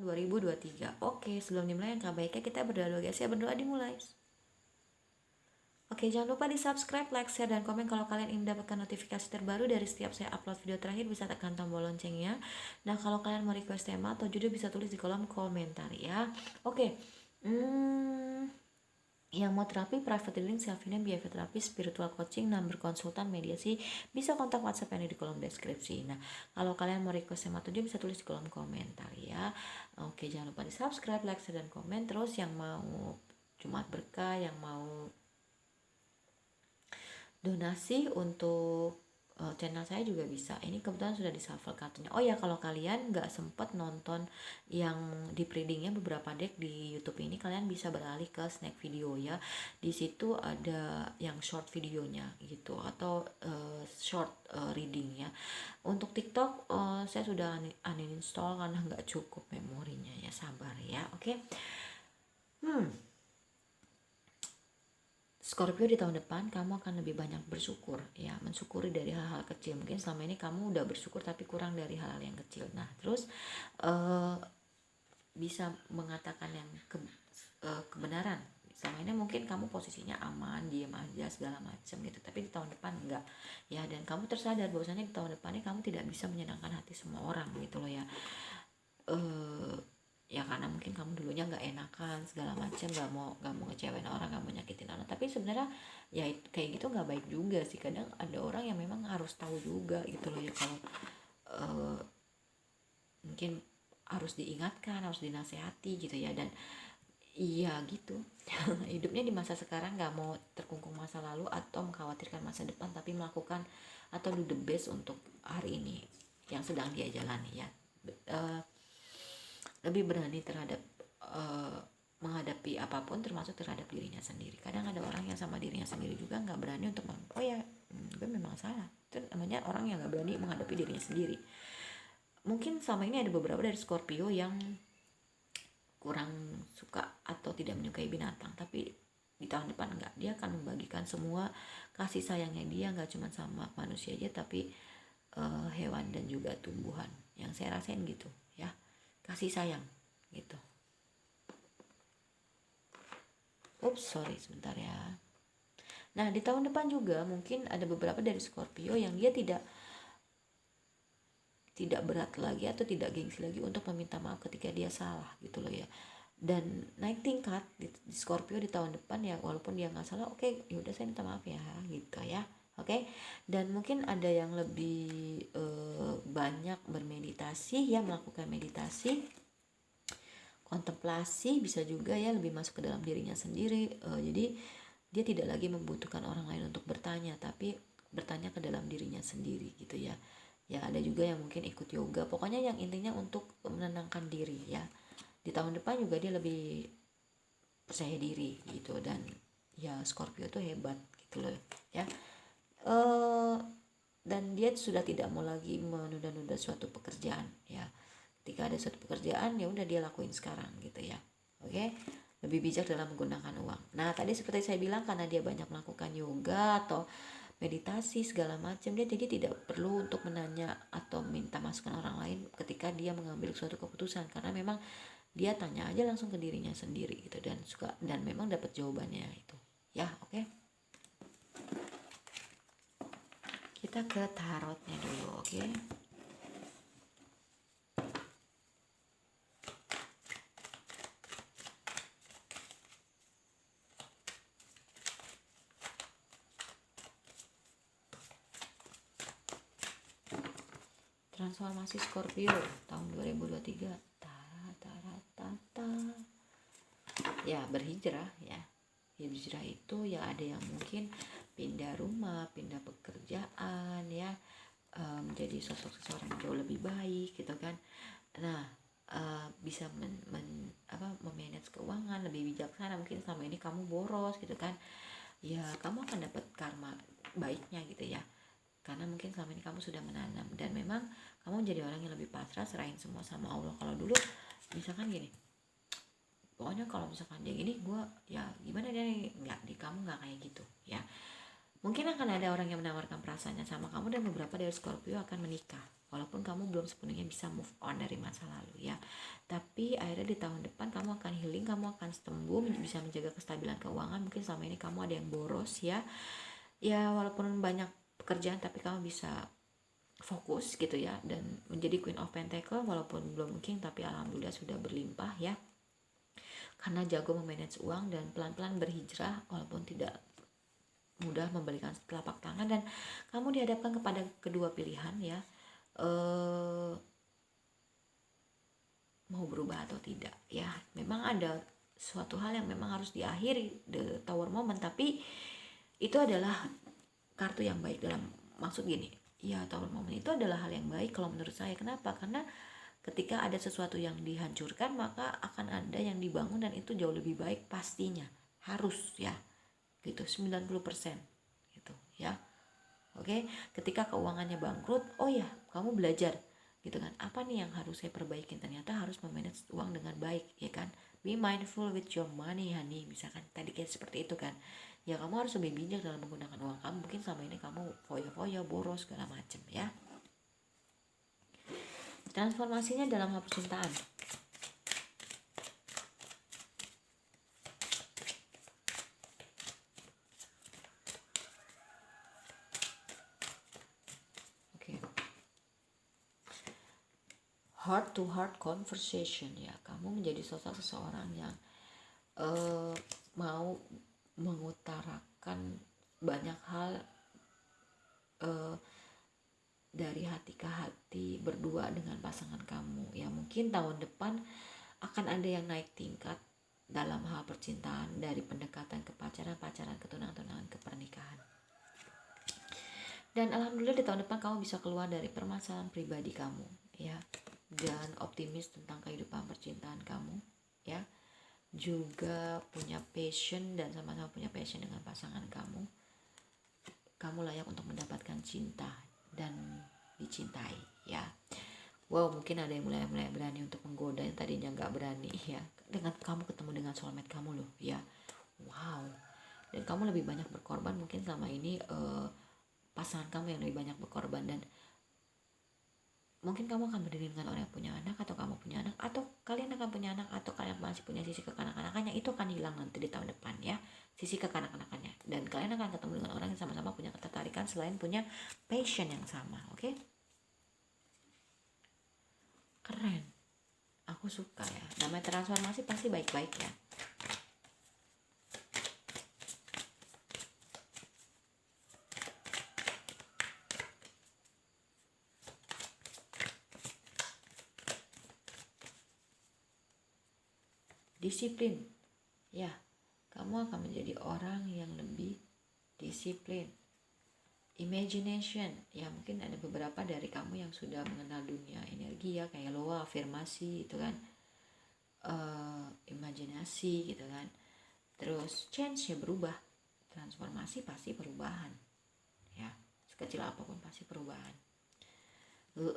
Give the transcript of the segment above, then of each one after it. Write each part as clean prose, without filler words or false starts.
2023. Oke, sebelum dimulai yang baiknya kita berdoa dulu guys ya. Berdoa dimulai. Oke, jangan lupa di subscribe, like, share, dan komen kalau kalian ingin mendapatkan notifikasi terbaru dari setiap saya upload video terakhir. Bisa tekan tombol loncengnya. Nah, kalau kalian mau request tema atau judul bisa tulis di kolom komentar ya. Oke, yang mau terapi, private healing, self healing, behavior therapy, spiritual coaching, number konsultan, mediasi, bisa kontak WhatsApp yang ada di kolom deskripsi. Nah, kalau kalian mau request tema tujuh bisa tulis di kolom komentar ya. Oke, jangan lupa di subscribe, like, share, dan komen. Terus yang mau Jumat Berkah, yang mau donasi untuk channel saya juga bisa. Ini kebetulan sudah di shuffle kartunya. Oh ya, kalau kalian nggak sempet nonton yang di readingnya beberapa deck di YouTube ini, kalian bisa beralih ke snack video ya. Di situ ada yang short videonya gitu atau short reading ya. Untuk TikTok saya sudah uninstall karena nggak cukup memorinya ya. Sabar ya. Oke. Scorpio, di tahun depan kamu akan lebih banyak bersyukur ya, mensyukuri dari hal-hal kecil. Mungkin selama ini kamu udah bersyukur tapi kurang dari hal-hal yang kecil. Nah, terus bisa mengatakan yang kebenaran. Selama ini mungkin kamu posisinya aman, diam aja segala macam gitu, tapi di tahun depan enggak ya. Dan kamu tersadar bahwasanya di tahun depannya kamu tidak bisa menyenangkan hati semua orang gitu loh ya. Ya karena mungkin kamu dulunya nggak enakan segala macam, nggak mau ngecewain orang, nggak mau nyakitin orang. Tapi sebenarnya ya kayak gitu nggak baik juga sih. Kadang ada orang yang memang harus tahu juga gitu loh ya, kalau mungkin harus diingatkan, harus dinasehati gitu ya. Dan iya gitu. Hidupnya di masa sekarang nggak mau terkungkung masa lalu atau mengkhawatirkan masa depan, tapi melakukan atau do the best untuk hari ini yang sedang dia jalani ya. Lebih berani terhadap menghadapi apapun, termasuk terhadap dirinya sendiri. Kadang ada orang yang sama dirinya sendiri juga nggak berani untuk gue memang salah. Itu namanya orang yang nggak berani menghadapi dirinya sendiri. Mungkin selama ini ada beberapa dari Scorpio yang kurang suka atau tidak menyukai binatang, tapi di tahun depan enggak, dia akan membagikan semua kasih sayangnya dia, nggak cuma sama manusia aja tapi hewan dan juga tumbuhan. Yang saya rasain gitu ya, kasih sayang gitu. Sorry sebentar ya. Nah, di tahun depan juga mungkin ada beberapa dari Scorpio yang dia tidak berat lagi atau tidak gengsi lagi untuk meminta maaf ketika dia salah gitu loh ya. Dan naik tingkat di Scorpio di tahun depan ya, walaupun dia nggak salah, oke, yaudah saya minta maaf ya gitu ya. Oke. Dan mungkin ada yang lebih banyak bermeditasi ya, melakukan meditasi, kontemplasi, bisa juga ya lebih masuk ke dalam dirinya sendiri. Jadi dia tidak lagi membutuhkan orang lain untuk bertanya, tapi bertanya ke dalam dirinya sendiri gitu ya. Ya ada juga yang mungkin ikut yoga. Pokoknya yang intinya untuk menenangkan diri ya. Di tahun depan juga dia lebih percaya diri gitu. Dan ya Scorpio tuh hebat gitu loh ya. Dan dia sudah tidak mau lagi menunda-nunda suatu pekerjaan ya. Ketika ada suatu pekerjaan ya udah dia lakuin sekarang gitu ya. Oke. Lebih bijak dalam menggunakan uang. Nah, tadi seperti saya bilang, karena dia banyak melakukan yoga atau meditasi segala macam, dia jadi tidak perlu untuk menanya atau minta masukan orang lain ketika dia mengambil suatu keputusan, karena memang dia tanya aja langsung ke dirinya sendiri gitu, dan memang dapat jawabannya itu ya. Oke. Kita ke tarotnya dulu. Oke. Transformasi Scorpio tahun 2023. Ya, berhijrah ya. Hijrah itu ya ada yang mungkin pindah rumah, pindah pekerjaan ya, menjadi sosok seseorang yang jauh lebih baik gitu kan. Nah, bisa memanage keuangan lebih bijaksana. Mungkin selama ini kamu boros gitu kan. Ya, kamu akan dapat karma baiknya gitu ya. Karena mungkin selama ini kamu sudah menanam, dan memang kamu jadi orang yang lebih pasrah, serahin semua sama Allah. Kalau dulu misalkan gini, pokoknya kalau misalkan dia gini, gue ya gimana dia nih, nggak, di kamu nggak kayak gitu ya. Mungkin akan ada orang yang menawarkan perasaannya sama kamu, dan beberapa dari Scorpio akan menikah walaupun kamu belum sepenuhnya bisa move on dari masa lalu ya. Tapi akhirnya di tahun depan kamu akan healing, kamu akan sembuh, bisa menjaga kestabilan keuangan. Mungkin selama ini kamu ada yang boros ya, walaupun banyak pekerjaan tapi kamu bisa fokus gitu ya, dan menjadi Queen of Pentacle walaupun belum king tapi alhamdulillah sudah berlimpah ya, karena jago memanage uang dan pelan-pelan berhijrah walaupun tidak mudah membalikan telapak tangan, dan kamu dihadapkan kepada kedua pilihan ya, mau berubah atau tidak ya. Memang ada suatu hal yang memang harus diakhiri, the Tower moment, tapi itu adalah kartu yang baik dalam maksud gini ya, Tower moment itu adalah hal yang baik kalau menurut saya. Kenapa? Karena ketika ada sesuatu yang dihancurkan maka akan ada yang dibangun, dan itu jauh lebih baik pastinya, harus ya gitu, 90% gitu ya. Oke, ketika keuangannya bangkrut, oh ya kamu belajar gitu kan, apa nih yang harus saya perbaikin, ternyata harus memanage uang dengan baik ya kan. Be mindful with your money honey, misalkan tadi kayak seperti itu kan ya. Kamu harus lebih bijak dalam menggunakan uang kamu. Mungkin selama ini kamu foya-foya, boros segala macem ya. Transformasinya dalam hal percintaan. Heart to heart conversation ya, kamu menjadi sosok seseorang yang mau mengutarakan banyak hal dari hati ke hati berdua dengan pasangan kamu ya. Mungkin tahun depan akan ada yang naik tingkat dalam hal percintaan, dari pendekatan ke pacaran ke tunangan ke pernikahan. Dan alhamdulillah di tahun depan kamu bisa keluar dari permasalahan pribadi kamu ya, dan optimis tentang kehidupan percintaan kamu ya. Juga punya passion, dan sama-sama punya passion dengan pasangan kamu. Kamu layak untuk mendapatkan cinta dan dicintai ya. Wow, mungkin ada yang mulai berani untuk menggoda yang tadinya nggak berani ya, dengan kamu ketemu dengan soulmate kamu loh ya. Wow, dan kamu lebih banyak berkorban mungkin selama ini, pasangan kamu yang lebih banyak berkorban, dan mungkin kamu akan berdiri dengan orang yang punya anak, atau kamu punya anak, atau kalian akan punya anak, atau kalian masih punya sisi kekanak-kanakannya. Itu akan hilang nanti di tahun depan ya, sisi kekanak-kanakannya, dan kalian akan ketemu dengan orang yang sama-sama punya ketertarikan selain punya passion yang sama. Oke? Keren, aku suka ya. Namanya transformasi pasti baik-baik ya. Disiplin ya, kamu akan menjadi orang yang lebih disiplin. Imagination ya, mungkin ada beberapa dari kamu yang sudah mengenal dunia energi ya, kayak loa, afirmasi itu kan, imajinasi gitu kan. Terus change ya, berubah. Transformasi pasti perubahan ya, sekecil apapun pasti perubahan.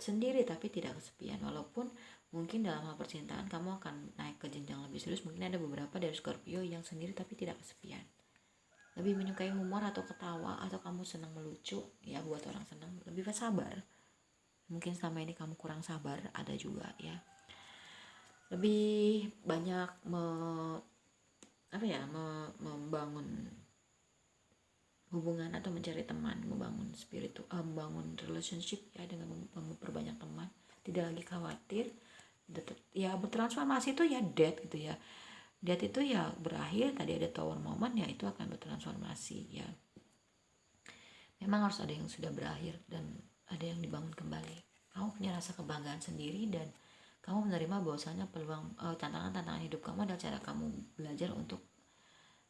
Sendiri tapi tidak kesepian, walaupun mungkin dalam hal percintaan kamu akan naik ke jenjang lebih serius. Mungkin ada beberapa dari Scorpio yang sendiri tapi tidak kesepian, lebih menyukai humor atau ketawa, atau kamu senang melucu ya, buat orang senang. Lebih sabar, mungkin selama ini kamu kurang sabar, ada juga ya. Lebih banyak membangun hubungan atau mencari teman, membangun membangun relationship ya, dengan memperbanyak teman. Tidak lagi khawatir ya, bertransformasi itu ya death gitu ya. Death itu ya berakhir, tadi ada tower moment ya, itu akan bertransformasi ya. Memang harus ada yang sudah berakhir dan ada yang dibangun kembali. Kamu punya rasa kebanggaan sendiri, dan kamu menerima bahwasanya peluang, tantangan hidup kamu adalah cara kamu belajar untuk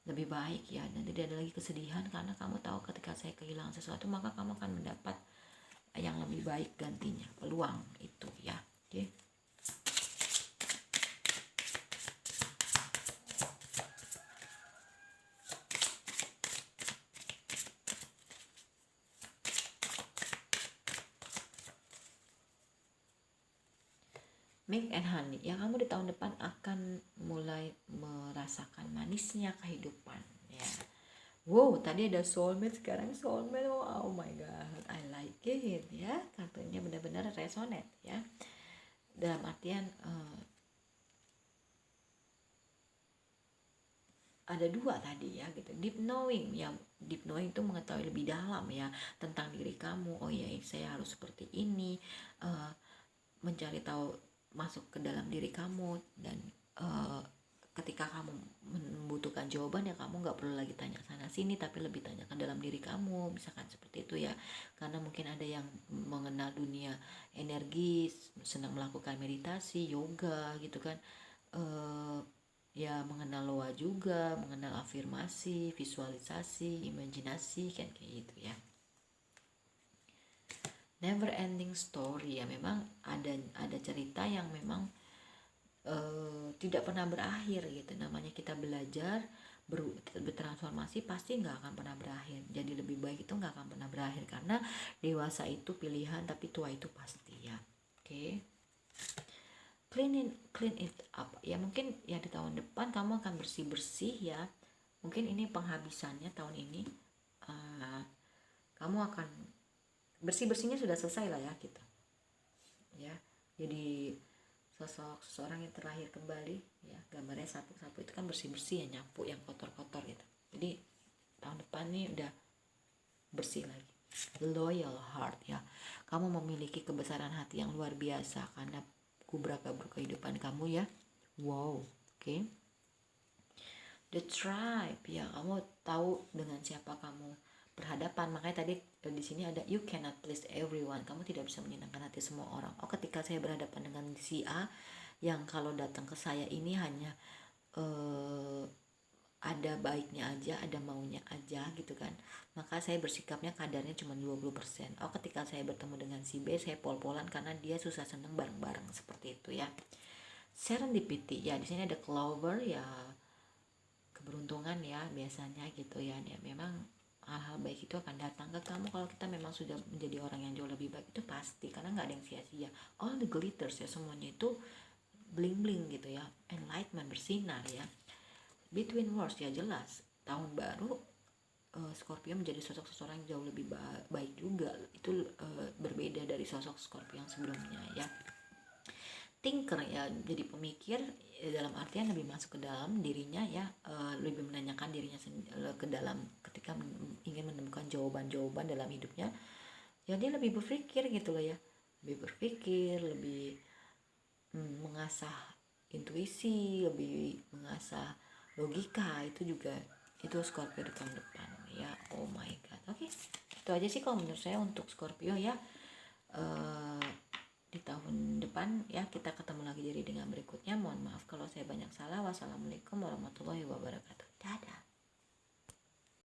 lebih baik ya, dan tidak ada lagi kesedihan, karena kamu tahu ketika saya kehilangan sesuatu maka kamu akan mendapat yang lebih baik gantinya, peluang itu ya. Oke. Milk and honey ya, kamu di tahun depan akan mulai merasakan manisnya kehidupan ya. Wow, tadi ada soulmate, sekarang soulmate. Oh my god, I like it ya. Kartu vibnya benar-benar resonate ya, dalam artian ada dua tadi ya gitu. Deep knowing ya, deep knowing itu mengetahui lebih dalam ya tentang diri kamu. Oh ya, saya harus seperti ini, mencari tahu, masuk ke dalam diri kamu. Dan ketika kamu membutuhkan jawaban ya kamu nggak perlu lagi tanya sana sini, tapi lebih tanyakan dalam diri kamu, misalkan seperti itu ya. Karena mungkin ada yang mengenal dunia energi, senang melakukan meditasi, yoga gitu kan, ya mengenal loa juga, mengenal afirmasi, visualisasi, imajinasi kan kayak gitu ya. Never ending story ya, memang ada cerita yang memang tidak pernah berakhir gitu. Namanya kita belajar, bertransformasi, pasti nggak akan pernah berakhir. Jadi lebih baik itu nggak akan pernah berakhir, karena dewasa itu pilihan, tapi tua itu pasti ya. Oke. Clean it up ya, mungkin ya di tahun depan kamu akan bersih ya, mungkin ini penghabisannya tahun ini. Kamu akan bersihnya sudah selesai lah ya kita ya, jadi sosok seseorang yang terlahir kembali ya, gambarnya sapu-sapu itu kan bersih ya, nyapu yang kotor-kotor gitu. Jadi tahun depan nih udah bersih lagi. Loyal heart ya, kamu memiliki kebesaran hati yang luar biasa karena kubra-kabra kehidupan kamu ya. Wow, oke. The tribe ya, kamu tahu dengan siapa kamu berhadapan. Makanya tadi di sini ada you cannot please everyone, kamu tidak bisa menyenangkan hati semua orang. Oh, ketika saya berhadapan dengan si A yang kalau datang ke saya ini hanya ada baiknya aja, ada maunya aja gitu kan, maka saya bersikapnya kadarnya cuma 20%. Oh, ketika saya bertemu dengan si B, saya pol-polan karena dia susah seneng bareng-bareng, seperti itu ya. Serendipity ya, di sini ada clover ya, keberuntungan ya biasanya gitu ya. Ya memang hal-hal baik itu akan datang ke kamu kalau kita memang sudah menjadi orang yang jauh lebih baik, itu pasti, karena nggak ada yang sia-sia. All the glitters ya, semuanya itu bling-bling gitu ya, enlightenment, bersinar ya. Between worlds ya, jelas tahun baru Scorpio menjadi sosok seseorang yang jauh lebih baik juga. Itu berbeda dari sosok Scorpio yang sebelumnya ya. Thinker ya, jadi pemikir dalam artian lebih masuk ke dalam dirinya ya, lebih menanyakan dirinya ke dalam ketika ingin menemukan jawaban-jawaban dalam hidupnya. Jadi lebih berpikir gitu loh ya, lebih berpikir, lebih mengasah intuisi, lebih mengasah logika. Itu juga itu Scorpio di tahun depan ya. Oh my god. Oke, itu aja sih kalau menurut saya untuk Scorpio ya. Di tahun depan ya, kita ketemu lagi dengan berikutnya. Mohon maaf kalau saya banyak salah. Wassalamualaikum warahmatullahi wabarakatuh. Dadah.